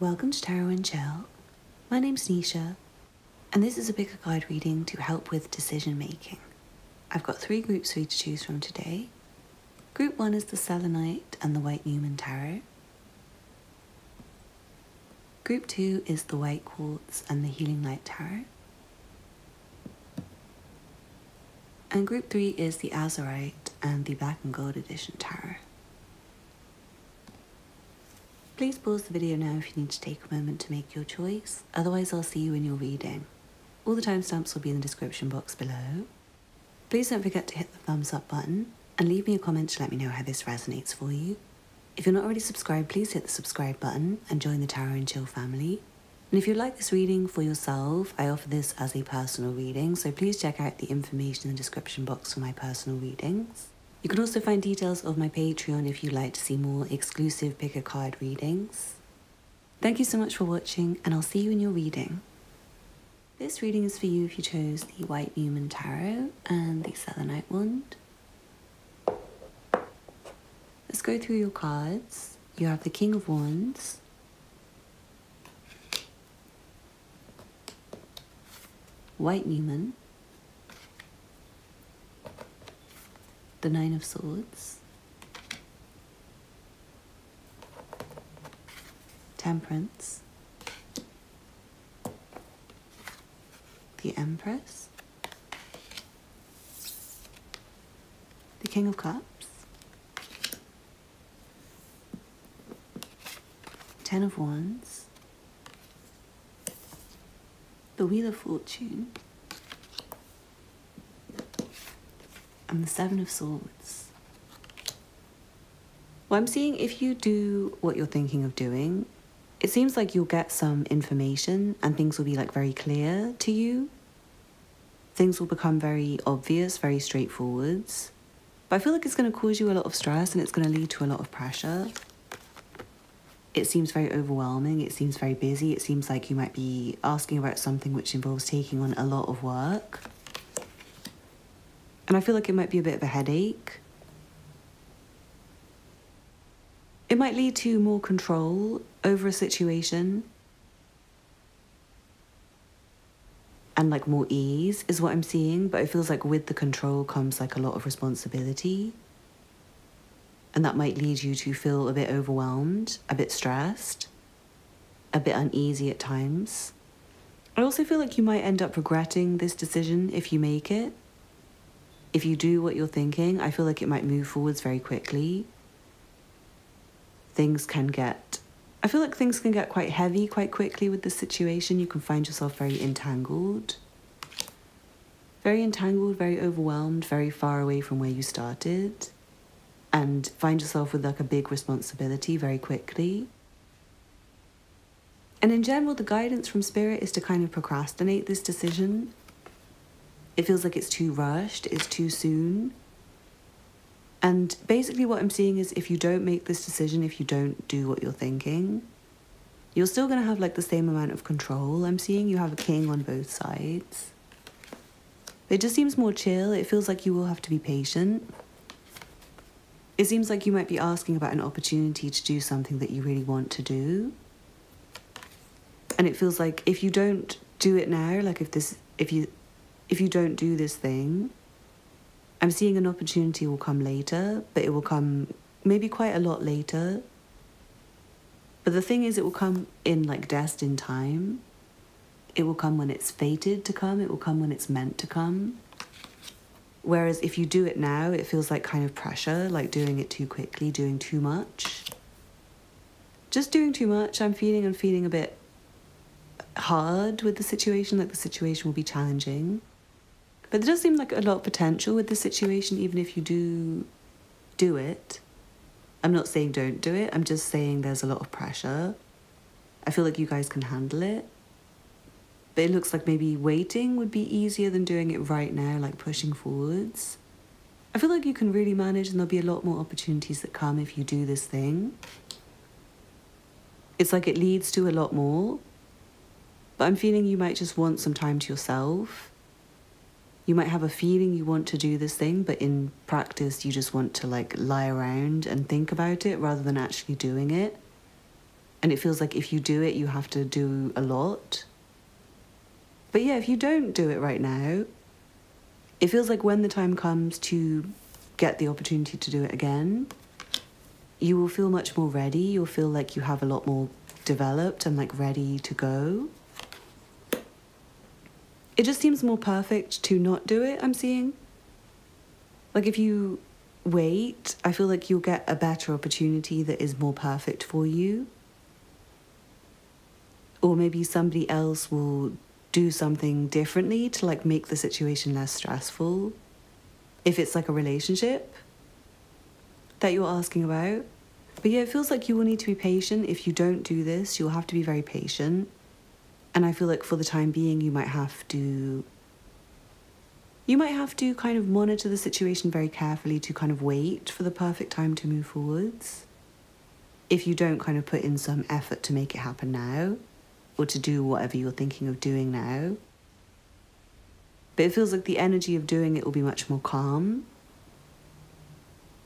Welcome to Tarot and Chill. My name's Nisha, and this is a pick a card reading to help with decision making. I've got 3 groups for you to choose from today. Group 1 is the Selenite and the White Numen Tarot. Group 2 is the White Quartz and the Healing Light Tarot. And Group 3 is the Azurite and the Black and Gold Edition Tarot. Please pause the video now if you need to take a moment to make your choice, otherwise I'll see you in your reading. All the timestamps will be in the description box below. Please don't forget to hit the thumbs up button and leave me a comment to let me know how this resonates for you. If you're not already subscribed, please hit the subscribe button and join the Tarot and Chill family. And if you'd like this reading for yourself, I offer this as a personal reading, so please check out the information in the description box for my personal readings. You can also find details of my Patreon if you'd like to see more exclusive pick a card readings. Thank you so much for watching, and I'll see you in your reading. This reading is for you if you chose the White Numen Tarot and the Selenite wand. Let's go through your cards. You have the King of Wands, White Numen, the Nine of Swords, Temperance, the Empress, the King of Cups, Ten of Wands, the Wheel of Fortune, and the Seven of Swords. Well, I'm seeing if you do what you're thinking of doing, it seems like you'll get some information and things will be like very clear to you. Things will become very obvious, very straightforward. But I feel like it's going to cause you a lot of stress and it's going to lead to a lot of pressure. It seems very overwhelming, it seems very busy, it seems like you might be asking about something which involves taking on a lot of work. And I feel like it might be a bit of a headache. It might lead to more control over a situation. And like more ease is what I'm seeing, but it feels like with the control comes like a lot of responsibility. And that might lead you to feel a bit overwhelmed, a bit stressed, a bit uneasy at times. I also feel like you might end up regretting this decision if you make it. If you do what you're thinking, I feel like it might move forwards very quickly. I feel like things can get quite heavy quite quickly with this situation. You can find yourself very entangled, very overwhelmed, very far away from where you started. And find yourself with like a big responsibility very quickly. And in general, the guidance from Spirit is to kind of procrastinate this decision. It feels like it's too rushed, it's too soon. And basically what I'm seeing is if you don't make this decision, if you don't do what you're thinking, you're still going to have like the same amount of control. I'm seeing you have a king on both sides. It just seems more chill. It feels like you will have to be patient. It seems like you might be asking about an opportunity to do something that you really want to do. And it feels like if you don't do it now, like if you don't do this thing, I'm seeing an opportunity will come later, but it will come maybe quite a lot later. But the thing is, it will come in like destined time. It will come when it's fated to come. It will come when it's meant to come. Whereas if you do it now, it feels like kind of pressure, like doing it too quickly, doing too much. Just doing too much. I'm feeling a bit hard with the situation, like the situation will be challenging. But there does seem like a lot of potential with the situation, even if you do it. I'm not saying don't do it, I'm just saying there's a lot of pressure. I feel like you guys can handle it. But it looks like maybe waiting would be easier than doing it right now, like pushing forwards. I feel like you can really manage and there'll be a lot more opportunities that come if you do this thing. It's like it leads to a lot more. But I'm feeling you might just want some time to yourself. You might have a feeling you want to do this thing, but in practice, you just want to like lie around and think about it rather than actually doing it. And it feels like if you do it, you have to do a lot. But yeah, if you don't do it right now, it feels like when the time comes to get the opportunity to do it again, you will feel much more ready. You'll feel like you have a lot more developed and like ready to go. It just seems more perfect to not do it, I'm seeing. Like if you wait, I feel like you'll get a better opportunity that is more perfect for you. Or maybe somebody else will do something differently to like make the situation less stressful. If it's like a relationship that you're asking about. But yeah, it feels like you will need to be patient. If you don't do this, you'll have to be very patient. And I feel like for the time being, you might have to kind of monitor the situation very carefully to kind of wait for the perfect time to move forwards. If you don't kind of put in some effort to make it happen now, or to do whatever you're thinking of doing now. But it feels like the energy of doing it will be much more calm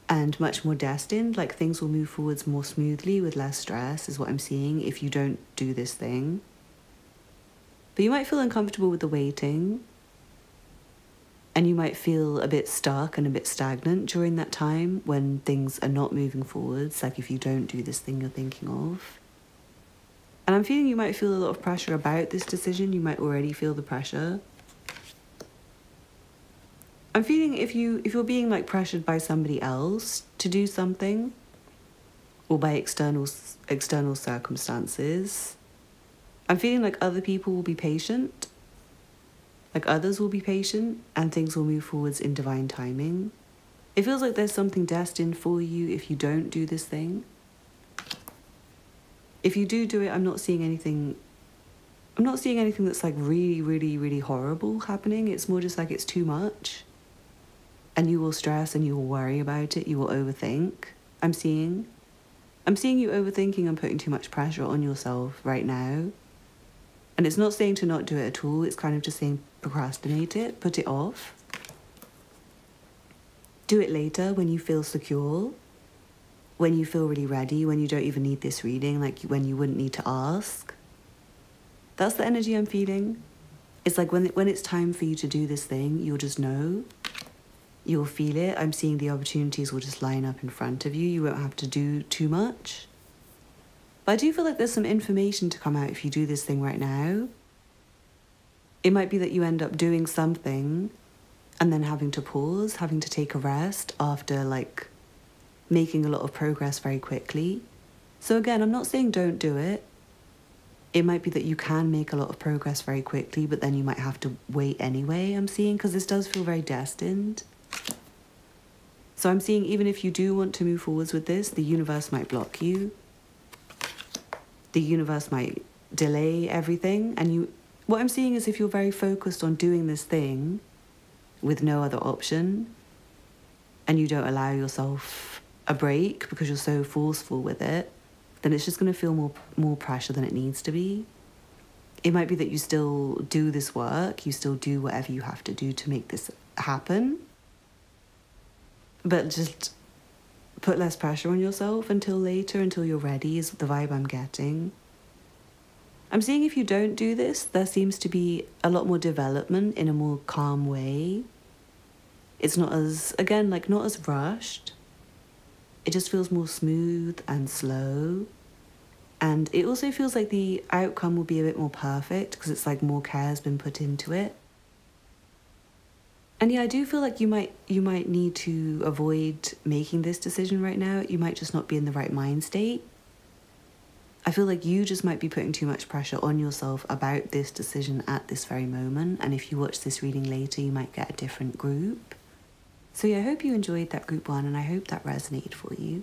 and much more destined. Like things will move forwards more smoothly with less stress is what I'm seeing if you don't do this thing. But you might feel uncomfortable with the waiting, and you might feel a bit stuck and a bit stagnant during that time when things are not moving forwards, like if you don't do this thing you're thinking of. And I'm feeling you might feel a lot of pressure about this decision. You might already feel the pressure. I'm feeling if you're being like pressured by somebody else to do something, or by external circumstances, I'm feeling like other people will be patient, like others will be patient, and things will move forwards in divine timing. It feels like there's something destined for you if you don't do this thing. If you do it, I'm not seeing anything that's like really, really, really horrible happening. It's more just like it's too much. And you will stress and you will worry about it. You will overthink. I'm seeing you overthinking and putting too much pressure on yourself right now. And it's not saying to not do it at all. It's kind of just saying procrastinate it, put it off. Do it later when you feel secure, when you feel really ready, when you don't even need this reading, like when you wouldn't need to ask. That's the energy I'm feeling. It's like when it's time for you to do this thing, you'll just know. You'll feel it. I'm seeing the opportunities will just line up in front of you. You won't have to do too much. But I do feel like there's some information to come out if you do this thing right now. It might be that you end up doing something and then having to pause, having to take a rest after like making a lot of progress very quickly. So again, I'm not saying don't do it. It might be that you can make a lot of progress very quickly, but then you might have to wait anyway, I'm seeing, because this does feel very destined. So I'm seeing even if you do want to move forwards with this, the universe might block you. The universe might delay everything. And what I'm seeing is if you're very focused on doing this thing with no other option, and you don't allow yourself a break because you're so forceful with it, then it's just going to feel more pressure than it needs to be. It might be that you still do this work, you still do whatever you have to do to make this happen, but just put less pressure on yourself until later, until you're ready, is the vibe I'm getting. I'm seeing if you don't do this, there seems to be a lot more development in a more calm way. It's not as, again, like not as rushed. It just feels more smooth and slow. And it also feels like the outcome will be a bit more perfect because it's like more care has been put into it. And yeah, I do feel like you might need to avoid making this decision right now. You might just not be in the right mind state. I feel like you just might be putting too much pressure on yourself about this decision at this very moment. And if you watch this reading later, you might get a different group. So yeah, I hope you enjoyed that group one, and I hope that resonated for you.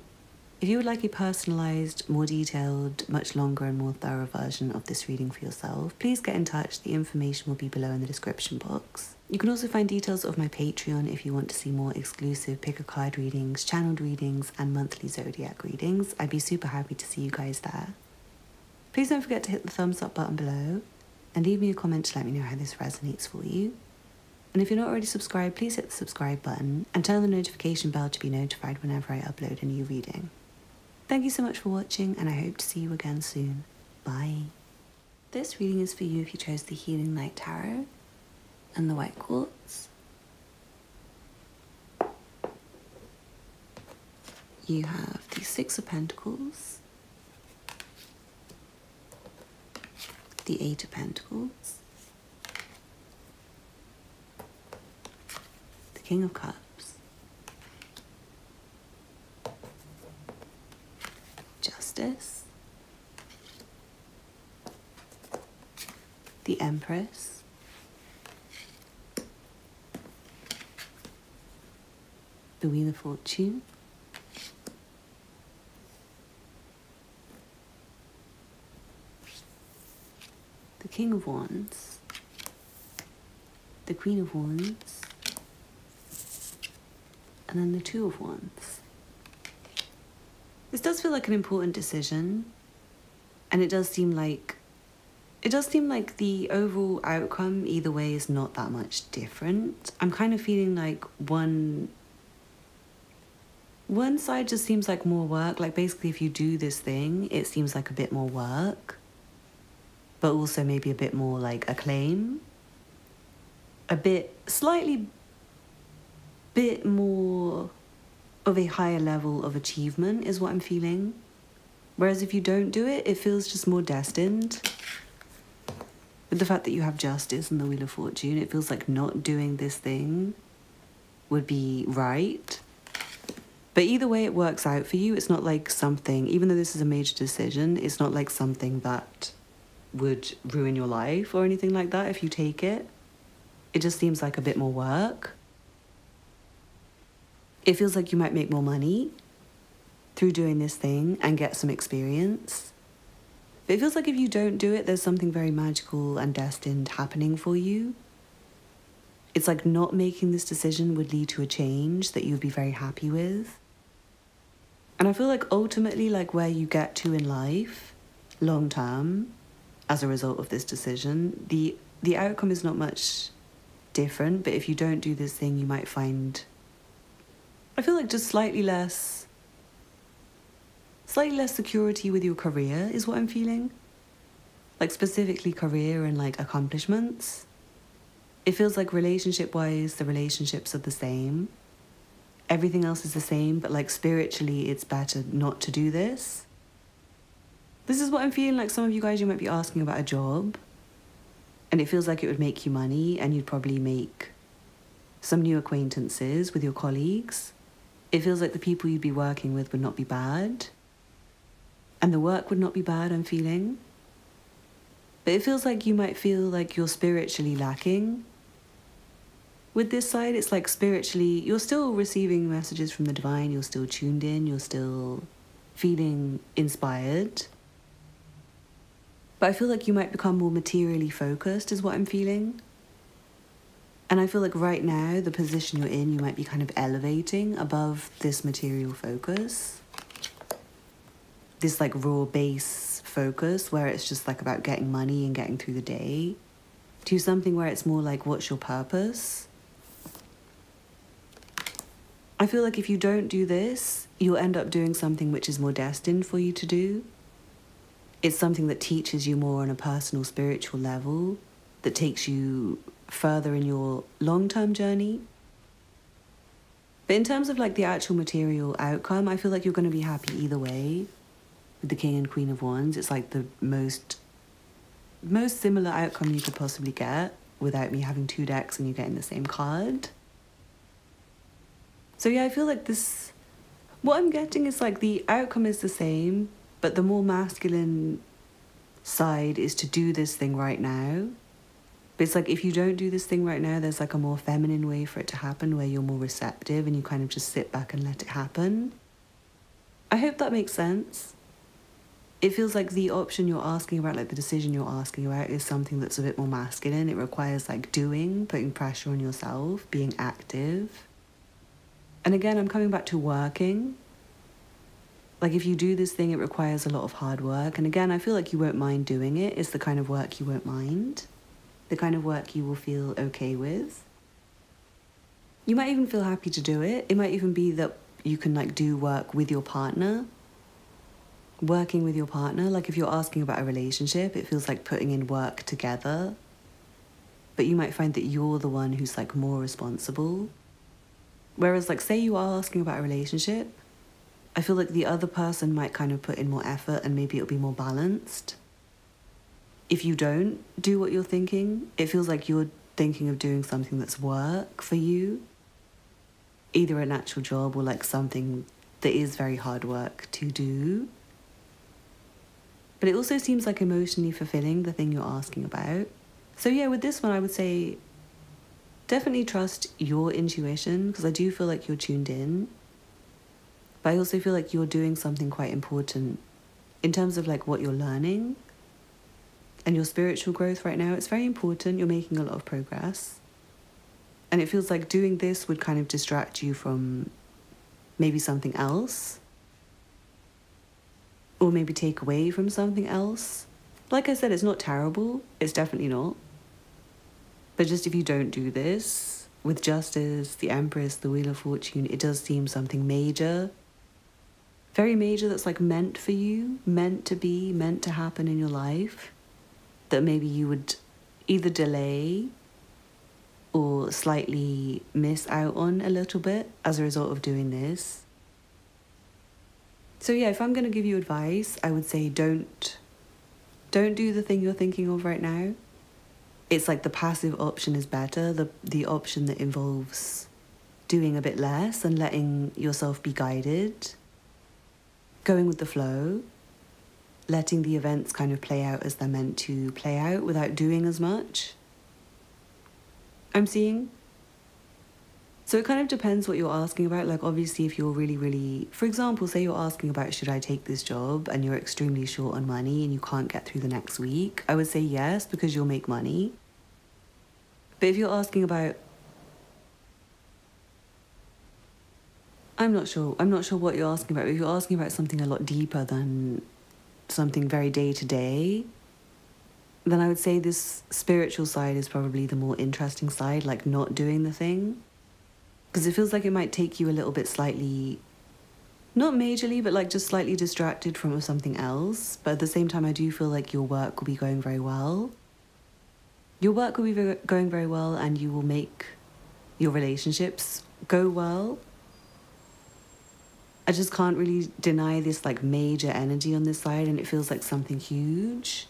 If you would like a personalised, more detailed, much longer and more thorough version of this reading for yourself, please get in touch. The information will be below in the description box. You can also find details of my Patreon if you want to see more exclusive pick-a-card readings, channeled readings, and monthly zodiac readings. I'd be super happy to see you guys there. Please don't forget to hit the thumbs up button below and leave me a comment to let me know how this resonates for you. And if you're not already subscribed, please hit the subscribe button and turn the notification bell to be notified whenever I upload a new reading. Thank you so much for watching, and I hope to see you again soon. Bye. This reading is for you if you chose the Healing Light Tarot and the White Quartz. You have the Six of Pentacles, the Eight of Pentacles, the King of Cups, Justice, the Empress, the Wheel of Fortune, the King of Wands, the Queen of Wands, and then the Two of Wands. This does feel like an important decision, and it does seem like the overall outcome either way is not that much different. I'm kind of feeling like one side just seems like more work. Like basically if you do this thing, it seems like a bit more work, but also maybe a bit more like acclaim. Slightly bit more of a higher level of achievement is what I'm feeling. Whereas if you don't do it, it feels just more destined. With the fact that you have Justice and the Wheel of Fortune, it feels like not doing this thing would be right. But either way it works out for you. It's not like something, even though this is a major decision, it's not like something that would ruin your life or anything like that if you take it. It just seems like a bit more work. It feels like you might make more money through doing this thing and get some experience. But it feels like if you don't do it, there's something very magical and destined happening for you. It's like not making this decision would lead to a change that you'd be very happy with. And I feel like ultimately, like where you get to in life, long term, as a result of this decision, the outcome is not much different. But if you don't do this thing, you might find, I feel like just slightly less security with your career is what I'm feeling. Like specifically career and like accomplishments. It feels like relationship-wise, the relationships are the same. Everything else is the same, but like spiritually, it's better not to do this. This is what I'm feeling like. Some of you guys, you might be asking about a job, and it feels like it would make you money, and you'd probably make some new acquaintances with your colleagues. It feels like the people you'd be working with would not be bad, and the work would not be bad, I'm feeling. But it feels like you might feel like you're spiritually lacking. With this side, it's like spiritually, you're still receiving messages from the divine, you're still tuned in, you're still feeling inspired. But I feel like you might become more materially focused is what I'm feeling. And I feel like right now, the position you're in, you might be kind of elevating above this material focus. This like raw base focus where it's just like about getting money and getting through the day, to something where it's more like, what's your purpose? I feel like if you don't do this, you'll end up doing something which is more destined for you to do. It's something that teaches you more on a personal, spiritual level, that takes you further in your long-term journey. But in terms of like the actual material outcome, I feel like you're going to be happy either way. With the King and Queen of Wands, it's like the most similar outcome you could possibly get without me having two decks and you getting the same card. So yeah, I feel like this, what I'm getting is like the outcome is the same, but the more masculine side is to do this thing right now. But it's like if you don't do this thing right now, there's like a more feminine way for it to happen where you're more receptive and you kind of just sit back and let it happen. I hope that makes sense. It feels like the option you're asking about, like the decision you're asking about, is something that's a bit more masculine. It requires like doing, putting pressure on yourself, being active. And again, I'm coming back to working. Like if you do this thing, it requires a lot of hard work. And again, I feel like you won't mind doing it. It's the kind of work you won't mind. The kind of work you will feel okay with. You might even feel happy to do it. It might even be that you can like do work with your partner. Working with your partner, like if you're asking about a relationship, it feels like putting in work together. But you might find that you're the one who's like more responsible. Whereas like say you are asking about a relationship, I feel like the other person might kind of put in more effort and maybe it'll be more balanced. If you don't do what you're thinking, it feels like you're thinking of doing something that's work for you. Either an actual job or like something that is very hard work to do. But it also seems like emotionally fulfilling, the thing you're asking about. So yeah, with this one, I would say definitely trust your intuition, because I do feel like you're tuned in. But I also feel like you're doing something quite important in terms of like what you're learning and your spiritual growth right now. It's very important. You're making a lot of progress. And it feels like doing this would kind of distract you from maybe something else. Or maybe take away from something else. Like I said, it's not terrible. It's definitely not. But just if you don't do this, with Justice, the Empress, the Wheel of Fortune, it does seem something major. Very major that's like meant for you, meant to be, meant to happen in your life. That maybe you would either delay or slightly miss out on a little bit as a result of doing this. So yeah, if I'm going to give you advice, I would say don't do the thing you're thinking of right now. It's like the passive option is better, the option that involves doing a bit less and letting yourself be guided, going with the flow, letting the events kind of play out as they're meant to play out without doing as much. I'm seeing. So it kind of depends what you're asking about. Like obviously if you're really, for example, say you're asking about should I take this job and you're extremely short on money and you can't get through the next week, I would say yes, because you'll make money. But if you're asking about, I'm not sure what you're asking about. But if you're asking about something a lot deeper than something very day to day, then I would say this spiritual side is probably the more interesting side, like not doing the thing. Because it feels like it might take you a little bit slightly, not majorly, but like just slightly distracted from something else. But at the same time, I do feel like your work will be going very well. Your work will be going very well and you will make your relationships go well. I just can't really deny this like major energy on this side, and it feels like something huge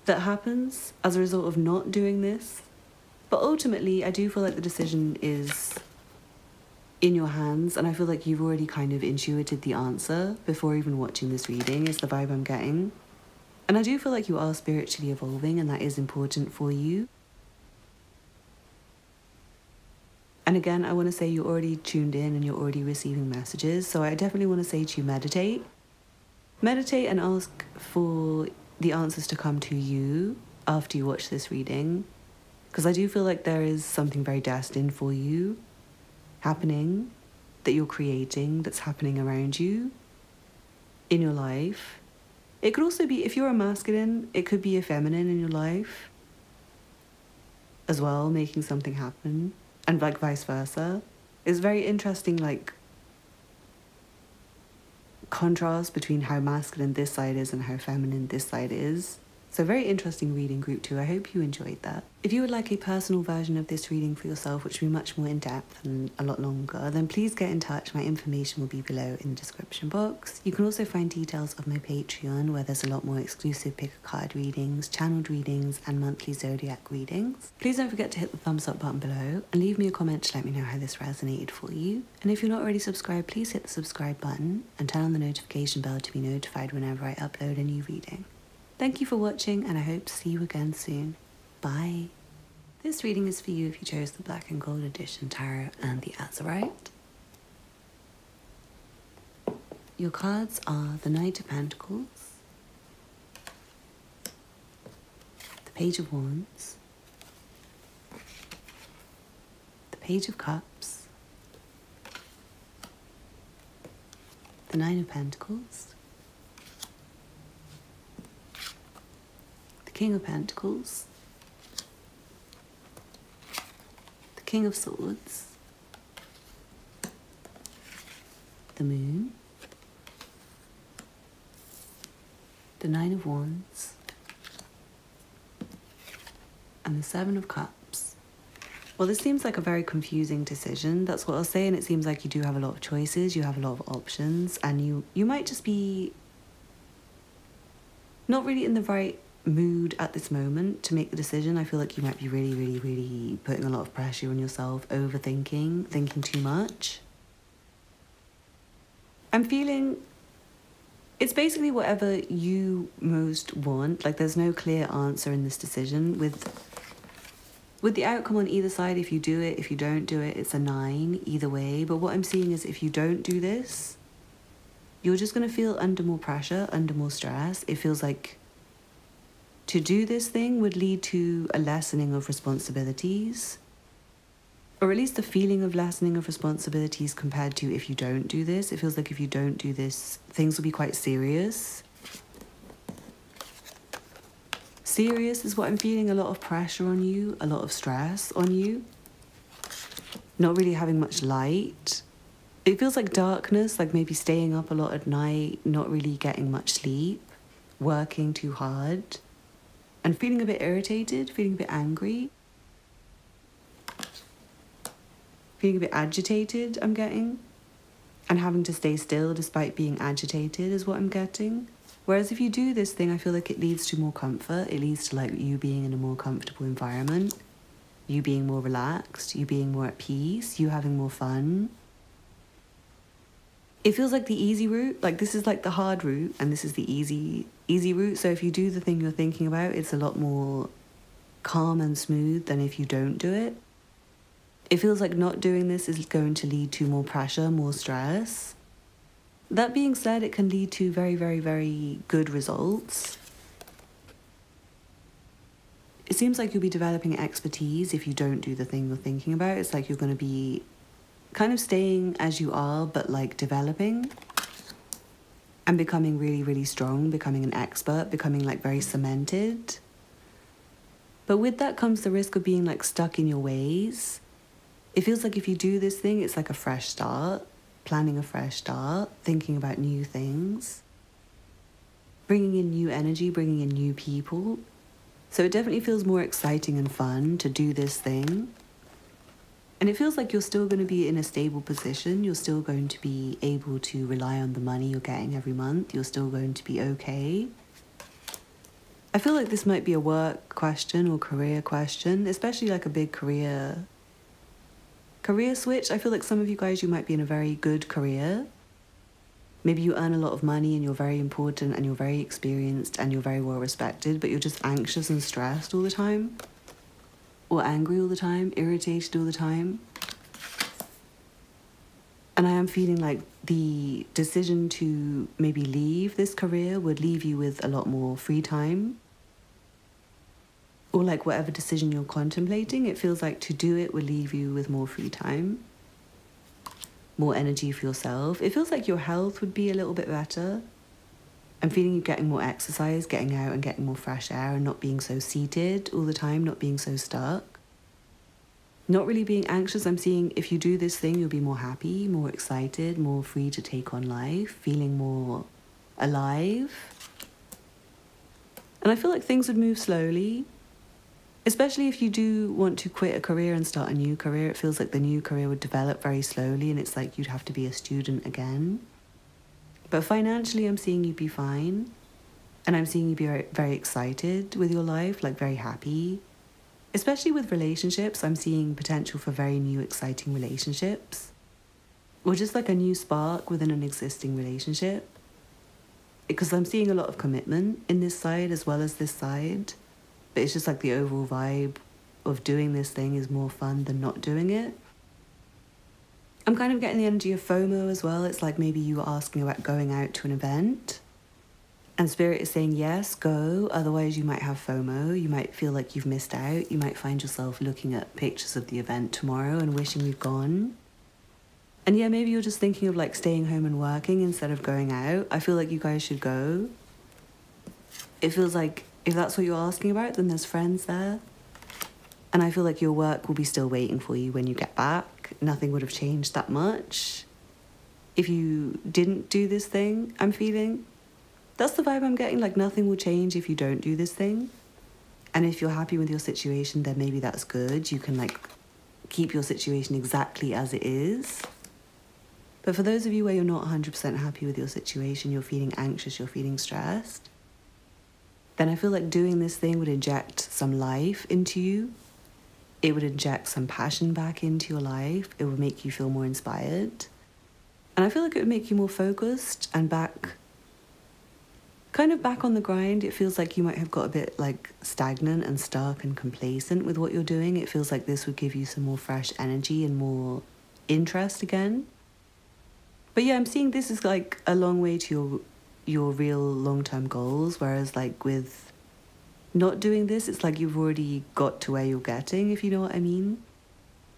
that happens as a result of not doing this. But ultimately, I do feel like the decision is in your hands, and I feel like you've already kind of intuited the answer before even watching this reading, is the vibe I'm getting. And I do feel like you are spiritually evolving, and that is important for you. And again, I want to say you're already tuned in and you're already receiving messages, so I definitely want to say to you, meditate. Meditate and ask for the answers to come to you after you watch this reading. Because I do feel like there is something very destined for you happening, that you're creating, that's happening around you in your life. It could also be, if you're a masculine, it could be a feminine in your life as well, making something happen, and like vice versa. It's very interesting, like, contrast between how masculine this side is and how feminine this side is. So very interesting reading, group 2. I hope you enjoyed that. If you would like a personal version of this reading for yourself, which will be much more in-depth and a lot longer, then please get in touch. My information will be below in the description box. You can also find details of my Patreon, where there's a lot more exclusive pick a card readings, channeled readings, and monthly zodiac readings. Please don't forget to hit the thumbs up button below and leave me a comment to let me know how this resonated for you. And if you're not already subscribed, please hit the subscribe button and turn on the notification bell to be notified whenever I upload a new reading. Thank you for watching, and I hope to see you again soon. Bye. This reading is for you if you chose the Black and Gold Edition Tarot and the Azurite. Your cards are the Knight of Pentacles, the Page of Wands, the Page of Cups, the Nine of Pentacles, King of Pentacles, the King of Swords, the Moon, the Nine of Wands, and the Seven of Cups. Well, this seems like a very confusing decision. That's what I'll say, and it seems like you do have a lot of choices, you have a lot of options, and you might just be not really in the right mood at this moment to make the decision. I feel like you might be really putting a lot of pressure on yourself, overthinking, thinking too much. I'm feeling it's basically whatever you most want. Like, there's no clear answer in this decision. With the outcome on either side, if you do it, if you don't do it, it's a 9 either way. But what I'm seeing is if you don't do this, you're just going to feel under more pressure, under more stress. It feels like to do this thing would lead to a lessening of responsibilities, or at least a feeling of lessening of responsibilities compared to if you don't do this. It feels like if you don't do this, things will be quite serious. Serious is what I'm feeling, a lot of pressure on you, a lot of stress on you. Not really having much light. It feels like darkness, like maybe staying up a lot at night, not really getting much sleep, working too hard, and feeling a bit irritated, feeling a bit angry. Feeling a bit agitated, I'm getting. And having to stay still despite being agitated is what I'm getting. Whereas if you do this thing, I feel like it leads to more comfort. It leads to like you being in a more comfortable environment, you being more relaxed, you being more at peace, you having more fun. It feels like the easy route. Like, this is like the hard route and this is the easy route. So if you do the thing you're thinking about, it's a lot more calm and smooth than if you don't do it. It feels like not doing this is going to lead to more pressure, more stress. That being said, it can lead to very good results. It seems like you'll be developing expertise if you don't do the thing you're thinking about. It's like you're going to be kind of staying as you are, but like developing and becoming really strong, becoming an expert, becoming like very cemented. But with that comes the risk of being like stuck in your ways. It feels like if you do this thing, it's like a fresh start, planning a fresh start, thinking about new things, bringing in new energy, bringing in new people. So it definitely feels more exciting and fun to do this thing. And it feels like you're still going to be in a stable position. You're still going to be able to rely on the money you're getting every month. You're still going to be okay. I feel like this might be a work question or career question, especially like a big career switch. I feel like some of you guys, you might be in a very good career. Maybe you earn a lot of money and you're very important and you're very experienced and you're very well respected, but you're just anxious and stressed all the time. Or angry all the time, irritated all the time. And I am feeling like the decision to maybe leave this career would leave you with a lot more free time. Or like whatever decision you're contemplating, it feels like to do it would leave you with more free time, more energy for yourself. It feels like your health would be a little bit better. I'm feeling you getting more exercise, getting out and getting more fresh air and not being so seated all the time, not being so stuck. Not really being anxious. I'm seeing if you do this thing, you'll be more happy, more excited, more free to take on life, feeling more alive. And I feel like things would move slowly. Especially if you do want to quit a career and start a new career, it feels like the new career would develop very slowly and it's like you'd have to be a student again. But financially, I'm seeing you be fine. And I'm seeing you be very excited with your life, like very happy. Especially with relationships, I'm seeing potential for very new, exciting relationships. Or just like a new spark within an existing relationship. Because I'm seeing a lot of commitment in this side as well as this side. But it's just like the overall vibe of doing this thing is more fun than not doing it. I'm kind of getting the energy of FOMO as well. It's like maybe you were asking about going out to an event and Spirit is saying, yes, go. Otherwise you might have FOMO. You might feel like you've missed out. You might find yourself looking at pictures of the event tomorrow and wishing you'd gone. And yeah, maybe you're just thinking of like staying home and working instead of going out. I feel like you guys should go. It feels like if that's what you're asking about, then there's friends there. And I feel like your work will be still waiting for you when you get back. Nothing would have changed that much. if you didn't do this thing I'm feeling, that's the vibe I'm getting. Like, nothing will change if you don't do this thing. And if you're happy with your situation, then maybe that's good. You can like keep your situation exactly as it is. But for those of you where you're not 100% happy with your situation, you're feeling anxious, you're feeling stressed, then I feel like doing this thing would inject some life into you. It would inject some passion back into your life. It would make you feel more inspired. And I feel like it would make you more focused and kind of back on the grind. It feels like you might have got a bit like stagnant and stuck and complacent with what you're doing. It feels like this would give you some more fresh energy and more interest again. But yeah, I'm seeing this is like a long way to your real long-term goals, whereas like with not doing this, it's like you've already got to where you're getting, if you know what I mean.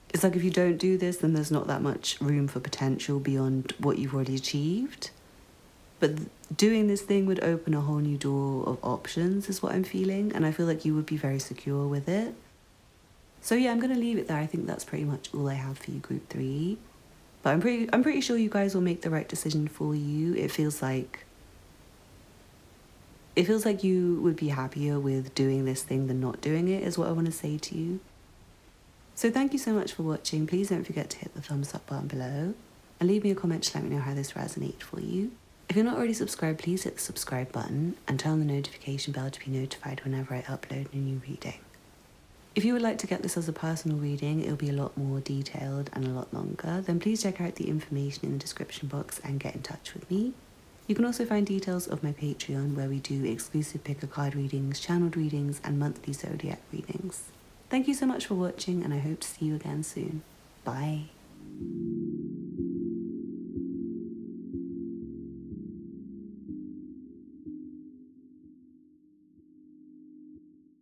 It's like if you don't do this, then there's not that much room for potential beyond what you've already achieved. But doing this thing would open a whole new door of options, is what I'm feeling, and I feel like you would be very secure with it. So yeah, I'm going to leave it there. I think that's pretty much all I have for you, Group 3. But I'm pretty sure you guys will make the right decision for you. It feels like you would be happier with doing this thing than not doing it, is what I want to say to you. So thank you so much for watching. Please don't forget to hit the thumbs up button below and leave me a comment to let me know how this resonated for you. If you're not already subscribed, please hit the subscribe button and turn on the notification bell to be notified whenever I upload a new reading. If you would like to get this as a personal reading, it'll be a lot more detailed and a lot longer, then please check out the information in the description box and get in touch with me. You can also find details of my Patreon, where we do exclusive pick a card readings, channeled readings, and monthly zodiac readings. Thank you so much for watching, and I hope to see you again soon. Bye.